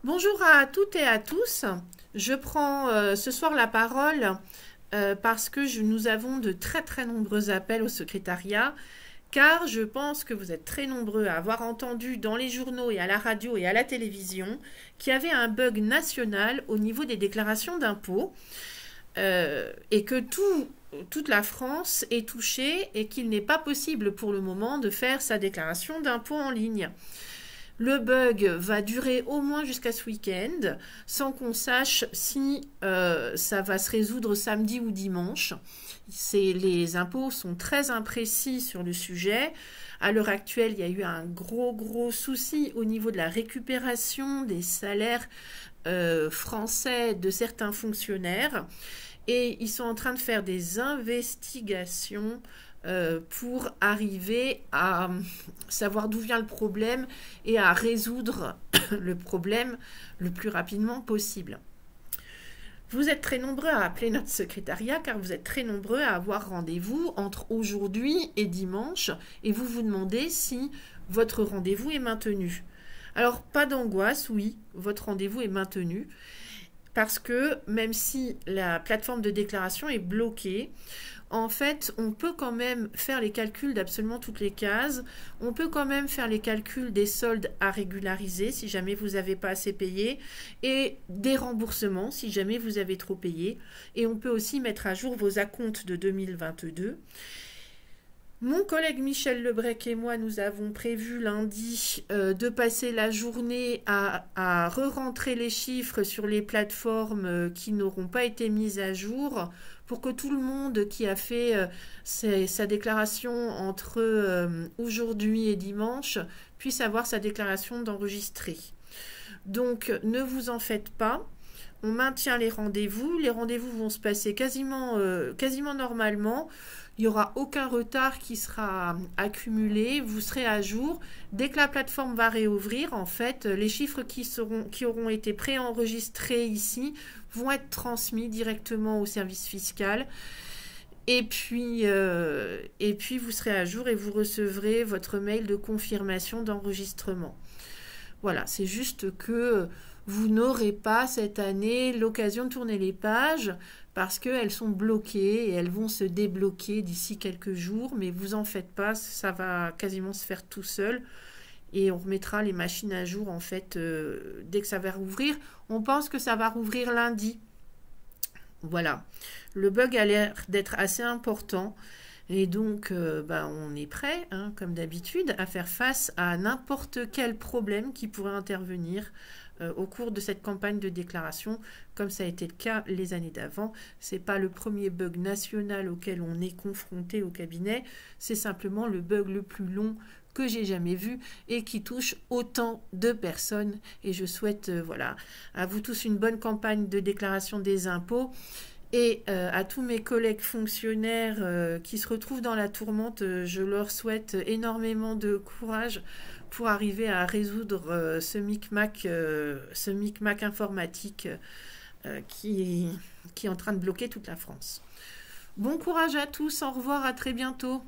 Bonjour à toutes et à tous. Je prends ce soir la parole parce que nous avons de très nombreux appels au secrétariat, car je pense que vous êtes très nombreux à avoir entendu dans les journaux et à la radio et à la télévision qu'il y avait un bug national au niveau des déclarations d'impôts et que toute la France est touchée et qu'il n'est pas possible pour le moment de faire sa déclaration d'impôt en ligne. Le bug va durer au moins jusqu'à ce week-end, sans qu'on sache si ça va se résoudre samedi ou dimanche. Les impôts sont très imprécis sur le sujet. À l'heure actuelle, il y a eu un gros souci au niveau de la récupération des salaires français de certains fonctionnaires. Et ils sont en train de faire des investigations pour arriver à savoir d'où vient le problème et à résoudre le problème le plus rapidement possible. Vous êtes très nombreux à appeler notre secrétariat car vous êtes très nombreux à avoir rendez-vous entre aujourd'hui et dimanche et vous vous demandez si votre rendez-vous est maintenu. Alors, pas d'angoisse, oui, votre rendez-vous est maintenu parce que même si la plateforme de déclaration est bloquée, en fait, on peut quand même faire les calculs d'absolument toutes les cases. On peut quand même faire les calculs des soldes à régulariser si jamais vous n'avez pas assez payé et des remboursements si jamais vous avez trop payé. Et on peut aussi mettre à jour vos acomptes de 2022. Mon collègue Michel Lebrec et moi, nous avons prévu lundi de passer la journée à re-rentrer les chiffres sur les plateformes qui n'auront pas été mises à jour pour que tout le monde qui a fait sa déclaration entre aujourd'hui et dimanche puisse avoir sa déclaration d'enregistré. Donc, ne vous en faites pas. On maintient les rendez-vous. Les rendez-vous vont se passer quasiment normalement. Il n'y aura aucun retard qui sera accumulé. Vous serez à jour. Dès que la plateforme va réouvrir, en fait, les chiffres qui auront été préenregistrés ici vont être transmis directement au service fiscal. Et puis, vous serez à jour et vous recevrez votre mail de confirmation d'enregistrement. Voilà, c'est juste que vous n'aurez pas cette année l'occasion de tourner les pages parce qu'elles sont bloquées et elles vont se débloquer d'ici quelques jours. Mais vous en faites pas, ça va quasiment se faire tout seul. Et on remettra les machines à jour en fait dès que ça va rouvrir. On pense que ça va rouvrir lundi. Voilà. Le bug a l'air d'être assez important. Et donc, on est prêt, hein, comme d'habitude, à faire face à n'importe quel problème qui pourrait intervenir au cours de cette campagne de déclaration, comme ça a été le cas les années d'avant. Ce n'est pas le premier bug national auquel on est confronté au cabinet, c'est simplement le bug le plus long que j'ai jamais vu et qui touche autant de personnes. Et je souhaite à vous tous une bonne campagne de déclaration des impôts. Et à tous mes collègues fonctionnaires qui se retrouvent dans la tourmente, je leur souhaite énormément de courage pour arriver à résoudre ce micmac informatique qui est en train de bloquer toute la France. Bon courage à tous, au revoir, à très bientôt.